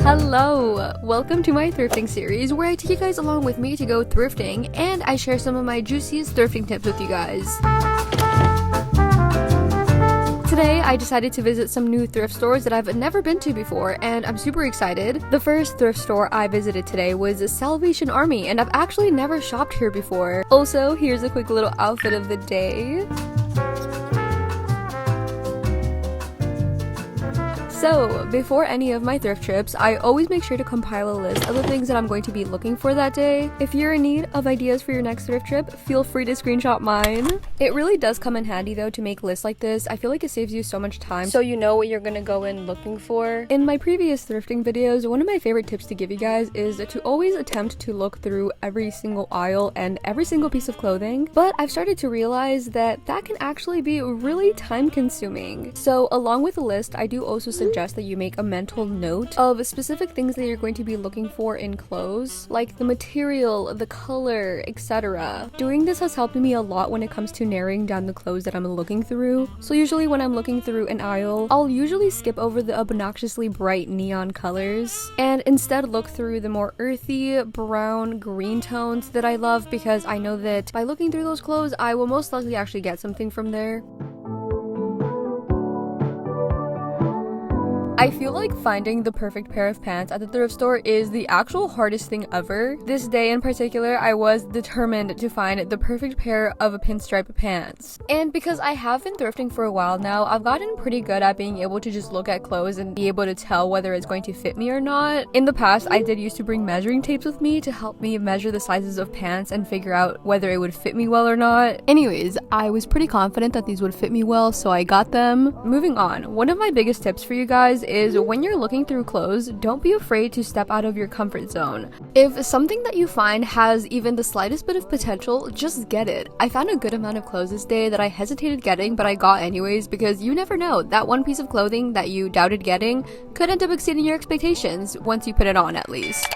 Hello! Welcome to my thrifting series where I take you guys along with me to go thrifting and I share some of my juiciest thrifting tips with you guys. Today, I decided to visit some new thrift stores that I've never been to before, and I'm super excited. The first thrift store I visited today was Salvation Army, and I've actually never shopped here before. Also, here's a quick little outfit of the day. So, before any of my thrift trips, I always make sure to compile a list of the things that I'm going to be looking for that day. If you're in need of ideas for your next thrift trip, feel free to screenshot mine. It really does come in handy though to make lists like this. I feel like it saves you so much time so you know what you're gonna go in looking for. In my previous thrifting videos, one of my favorite tips to give you guys is to always attempt to look through every single aisle and every single piece of clothing, but I've started to realize that that can actually be really time consuming. So along with the list, I do also suggest that you make a mental note of specific things that you're going to be looking for in clothes, like the material, the color, etc. Doing this has helped me a lot when it comes to narrowing down the clothes that I'm looking through. So usually when I'm looking through an aisle, I'll usually skip over the obnoxiously bright neon colors and instead look through the more earthy, brown, green tones that I love, because I know that by looking through those clothes, I will most likely actually get something from there. I feel like finding the perfect pair of pants at the thrift store is the actual hardest thing ever. This day in particular, I was determined to find the perfect pair of pinstripe pants. And because I have been thrifting for a while now, I've gotten pretty good at being able to just look at clothes and be able to tell whether it's going to fit me or not. In the past, I did used to bring measuring tapes with me to help me measure the sizes of pants and figure out whether it would fit me well or not. Anyways, I was pretty confident that these would fit me well, so I got them. Moving on, one of my biggest tips for you guys is when you're looking through clothes, don't be afraid to step out of your comfort zone. If something that you find has even the slightest bit of potential, just get it. I found a good amount of clothes this day that I hesitated getting, but I got anyways, because you never know, that one piece of clothing that you doubted getting could end up exceeding your expectations once you put it on at least.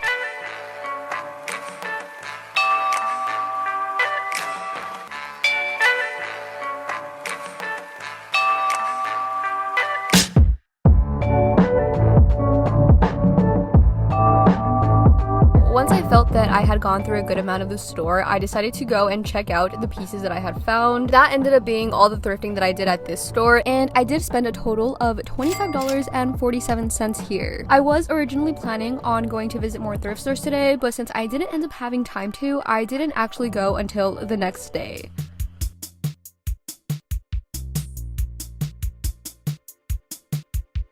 Once I felt that I had gone through a good amount of the store, I decided to go and check out the pieces that I had found. That ended up being all the thrifting that I did at this store, and I did spend a total of $25.47 here. I was originally planning on going to visit more thrift stores today, but since I didn't end up having time to, I didn't actually go until the next day.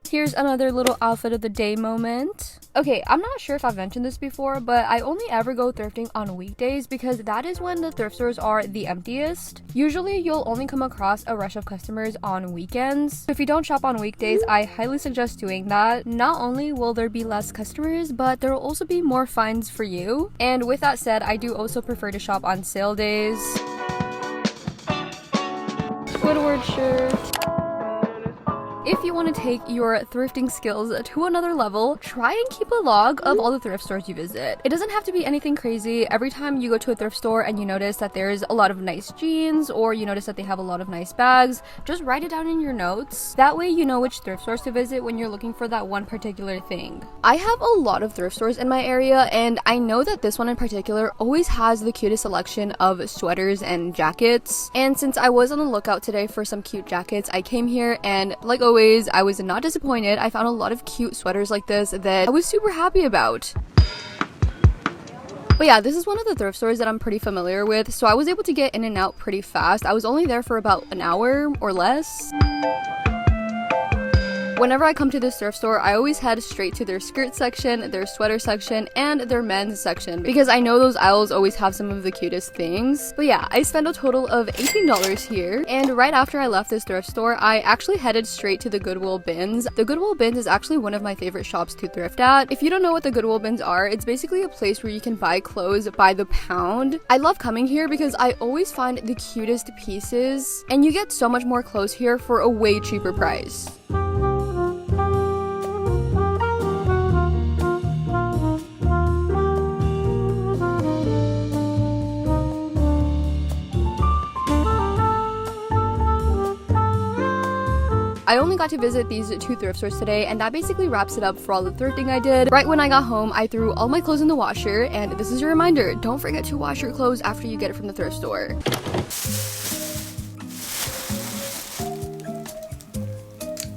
Here's another little outfit of the day moment. Okay, I'm not sure if I've mentioned this before, but I only ever go thrifting on weekdays because that is when the thrift stores are the emptiest. Usually, you'll only come across a rush of customers on weekends. If you don't shop on weekdays, I highly suggest doing that. Not only will there be less customers, but there will also be more finds for you. And with that said, I do also prefer to shop on sale days. Squidward shirt. If you want to take your thrifting skills to another level, try and keep a log of all the thrift stores you visit. It doesn't have to be anything crazy. Every time you go to a thrift store and you notice that there's a lot of nice jeans, or you notice that they have a lot of nice bags, just write it down in your notes. That way you know which thrift stores to visit when you're looking for that one particular thing. I have a lot of thrift stores in my area, and I know that this one in particular always has the cutest selection of sweaters and jackets. And since I was on the lookout today for some cute jackets, I came here and like always, I was not disappointed. I found a lot of cute sweaters like this that I was super happy about. But yeah, this is one of the thrift stores that I'm pretty familiar with, so I was able to get in and out pretty fast. I was only there for about an hour or less. Whenever I come to this thrift store, I always head straight to their skirt section, their sweater section, and their men's section, because I know those aisles always have some of the cutest things. But yeah, I spent a total of $18 here, and right after I left this thrift store, I actually headed straight to the Goodwill bins. The Goodwill bins is actually one of my favorite shops to thrift at. If you don't know what the Goodwill bins are, it's basically a place where you can buy clothes by the pound. I love coming here because I always find the cutest pieces, and you get so much more clothes here for a way cheaper price. I only got to visit these 2 thrift stores today, and that basically wraps it up for all the thrifting I did. Right when I got home, I threw all my clothes in the washer, and this is your reminder, don't forget to wash your clothes after you get it from the thrift store.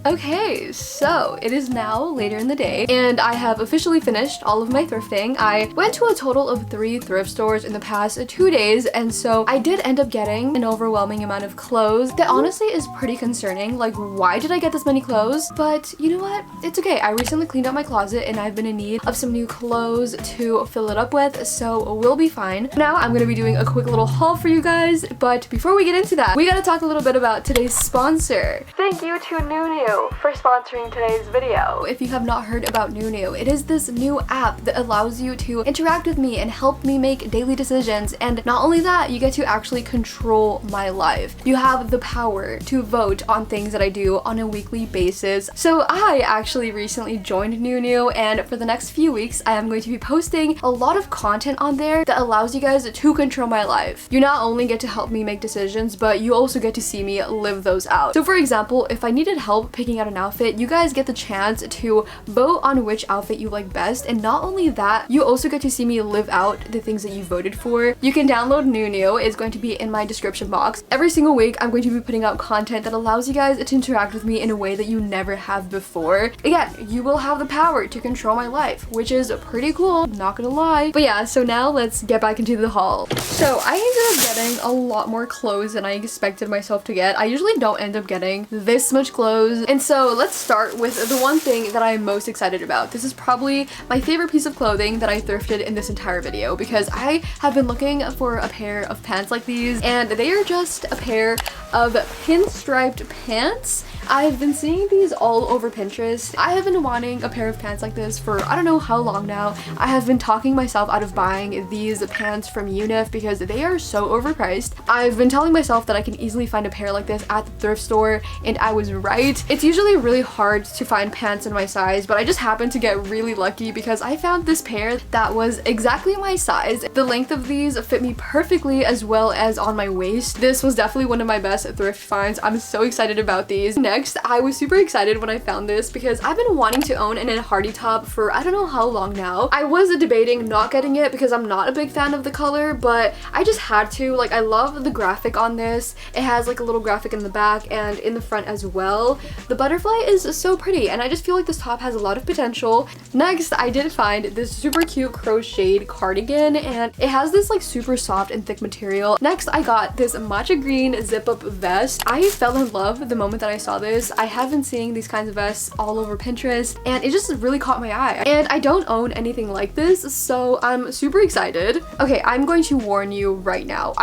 Okay, so it is now later in the day and I have officially finished all of my thrifting. I went to a total of 3 thrift stores in the past 2 days, and so I did end up getting an overwhelming amount of clothes that honestly is pretty concerning. Like, why did I get this many clothes? But you know what? It's okay. I recently cleaned out my closet and I've been in need of some new clothes to fill it up with, so we'll be fine. Now I'm gonna be doing a quick little haul for you guys, but before we get into that, we gotta talk a little bit about today's sponsor. Thank you to Nunu for sponsoring today's video. If you have not heard about Nunu, it is this new app that allows you to interact with me and help me make daily decisions, and not only that, you get to actually control my life. You have the power to vote on things that I do on a weekly basis. So I actually recently joined Nunu, and for the next few weeks I am going to be posting a lot of content on there that allows you guys to control my life. You not only get to help me make decisions, but you also get to see me live those out. So for example, if I needed help picking out an outfit, you guys get the chance to vote on which outfit you like best, and not only that, you also get to see me live out the things that you voted for. You can download Nunu. It's going to be in my description box. Every single week I'm going to be putting out content that allows you guys to interact with me in a way that you never have before. Again, you will have the power to control my life, which is pretty cool, not gonna lie. But yeah, so now let's get back into the haul. So I ended up getting a lot more clothes than I expected myself to get. I usually don't end up getting this much clothes, and so let's start with the one thing that I'm most excited about. This is probably my favorite piece of clothing that I thrifted in this entire video, because I have been looking for a pair of pants like these, and they are just a pair of pinstriped pants. I've been seeing these all over Pinterest. I have been wanting a pair of pants like this for I don't know how long now. I have been talking myself out of buying these pants from Unif because they are so overpriced. I've been telling myself that I can easily find a pair like this at the thrift store, and I was right. It's usually really hard to find pants in my size, but I just happened to get really lucky because I found this pair that was exactly my size. The length of these fit me perfectly, as well as on my waist. This was definitely one of my best thrift finds. I'm so excited about these. Next, I was super excited when I found this because I've been wanting to own an Ed Hardy top for I don't know how long now. I was debating not getting it because I'm not a big fan of the color, but I just had to. Like, I love the graphic on this. It has like a little graphic in the back and in the front as well. The butterfly is so pretty, and I just feel like this top has a lot of potential. Next, I did find this super cute crocheted cardigan, and it has this like super soft and thick material. Next, I got this matcha green zip-up vest. I fell in love the moment that I saw this. I have been seeing these kinds of vests all over Pinterest, and it just really caught my eye. And I don't own anything like this, so I'm super excited. Okay, I'm going to warn you right now.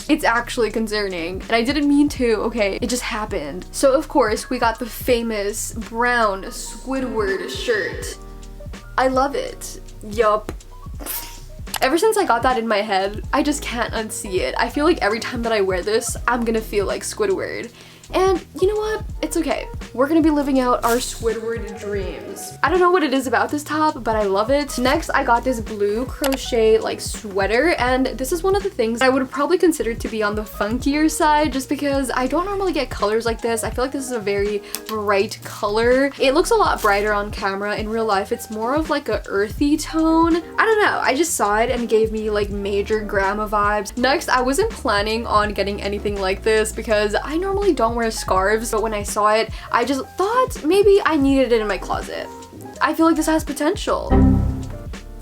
It's actually concerning, and I didn't mean to, okay? It just happened. So of course, we got the famous brown Squidward shirt. I love it. Yup. Ever since I got that in my head, I just can't unsee it. I feel like every time that I wear this, I'm gonna feel like Squidward. And you know what? It's okay. We're gonna be living out our Squidward dreams. I don't know what it is about this top, but I love it. Next, I got this blue crochet like sweater, and this is one of the things I would probably consider to be on the funkier side, just because I don't normally get colors like this. I feel like this is a very bright color. It looks a lot brighter on camera. In real life, it's more of like a earthy tone. I don't know. I just saw it and it gave me like major grandma vibes. Next, I wasn't planning on getting anything like this because I normally don't wear scarves, but when I saw it, I just thought maybe I needed it in my closet. I feel like this has potential.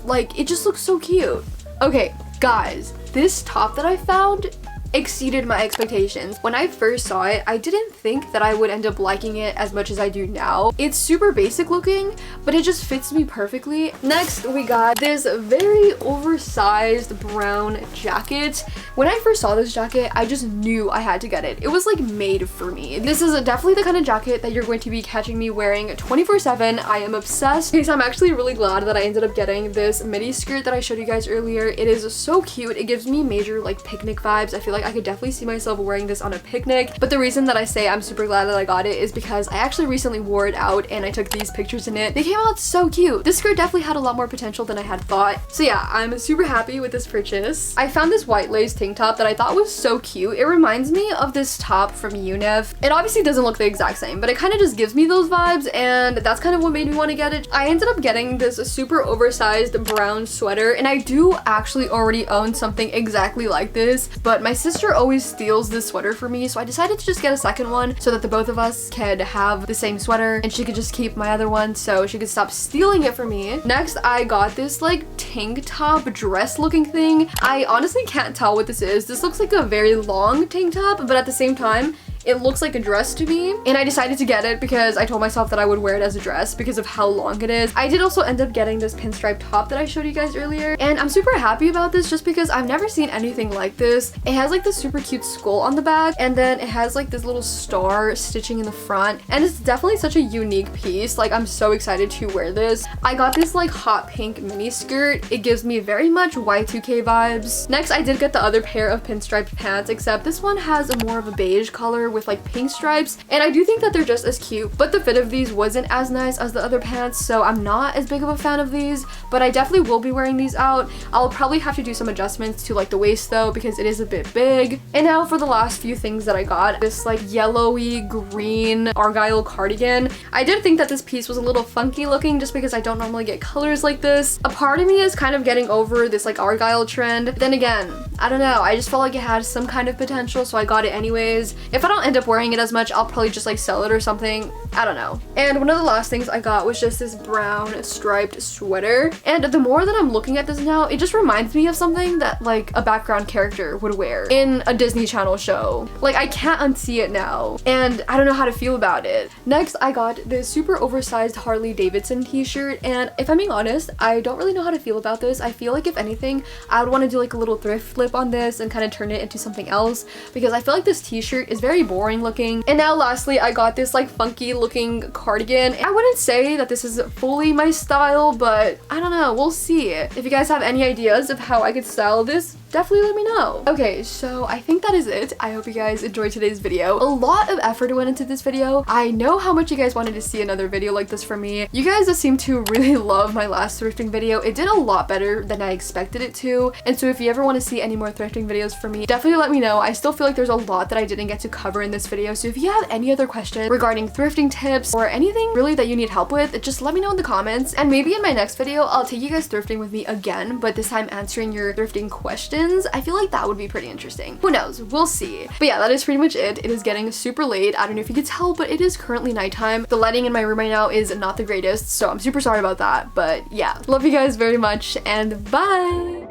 Like, it just looks so cute. Okay, guys, this top that I found exceeded my expectations. When I first saw it, I didn't think that I would end up liking it as much as I do now. It's super basic looking, but it just fits me perfectly. Next, we got this very oversized brown jacket. When I first saw this jacket, I just knew I had to get it. It was like made for me. This is definitely the kind of jacket that you're going to be catching me wearing 24/7. I am obsessed. Okay, so I'm actually really glad that I ended up getting this midi skirt that I showed you guys earlier. It is so cute. It gives me major like picnic vibes. I feel like like I could definitely see myself wearing this on a picnic. But the reason that I say I'm super glad that I got it is because I actually recently wore it out and I took these pictures in it. They came out so cute. This skirt definitely had a lot more potential than I had thought. So yeah, I'm super happy with this purchase. I found this white lace tank top that I thought was so cute. It reminds me of this top from UNEV. It obviously doesn't look the exact same, but it kind of just gives me those vibes, and that's kind of what made me want to get it. I ended up getting this super oversized brown sweater, and I do actually already own something exactly like this, but my sister always steals this sweater for me, so I decided to just get a second one so that the both of us could have the same sweater and she could just keep my other one so she could stop stealing it from me. Next, I got this like tank top dress looking thing. I honestly can't tell what this is. This looks like a very long tank top, but at the same time, it looks like a dress to me, and I decided to get it because I told myself that I would wear it as a dress because of how long it is. I did also end up getting this pinstripe top that I showed you guys earlier, and I'm super happy about this just because I've never seen anything like this. It has like this super cute skull on the back, and then it has like this little star stitching in the front, and it's definitely such a unique piece. Like, I'm so excited to wear this. I got this like hot pink mini skirt. It gives me very much Y2K vibes. Next, I did get the other pair of pinstriped pants, except this one has a more of a beige color with like pink stripes, and I do think that they're just as cute, but the fit of these wasn't as nice as the other pants, so I'm not as big of a fan of these, but I definitely will be wearing these out. I'll probably have to do some adjustments to like the waist though because it is a bit big. And now for the last few things that I got. This like yellowy green argyle cardigan. I did think that this piece was a little funky looking just because I don't normally get colors like this. A part of me is kind of getting over this like argyle trend, but then again, I don't know, I just felt like it had some kind of potential, so I got it anyways. If I don't end up wearing it as much, I'll probably just like sell it or something. I don't know. And one of the last things I got was just this brown striped sweater, and the more that I'm looking at this now, it just reminds me of something that like a background character would wear in a Disney Channel show. Like, I can't unsee it now, and I don't know how to feel about it. Next, I got this super oversized Harley Davidson t-shirt, and if I'm being honest, I don't really know how to feel about this. I feel like if anything, I would want to do like a little thrift flip on this and kind of turn it into something else because I feel like this t-shirt is very boring looking. And now lastly, I got this like funky looking cardigan. I wouldn't say that this is fully my style, but I don't know, we'll see. If you guys have any ideas of how I could style this, definitely let me know. Okay, so I think that is it. I hope you guys enjoyed today's video. A lot of effort went into this video. I know how much you guys wanted to see another video like this from me. You guys just seem to really love my last thrifting video. It did a lot better than I expected it to, and so if you ever want to see any more thrifting videos from me, definitely let me know. I still feel like there's a lot that I didn't get to cover in this video, so if you have any other questions regarding thrifting tips or anything really that you need help with, just let me know in the comments, and maybe in my next video I'll take you guys thrifting with me again, but this time answering your thrifting questions. I feel like that would be pretty interesting. Who knows? We'll see. But yeah, that is pretty much it. It is getting super late. I don't know if you could tell, but it is currently nighttime. The lighting in my room right now is not the greatest, so I'm super sorry about that. But yeah, love you guys very much, and bye!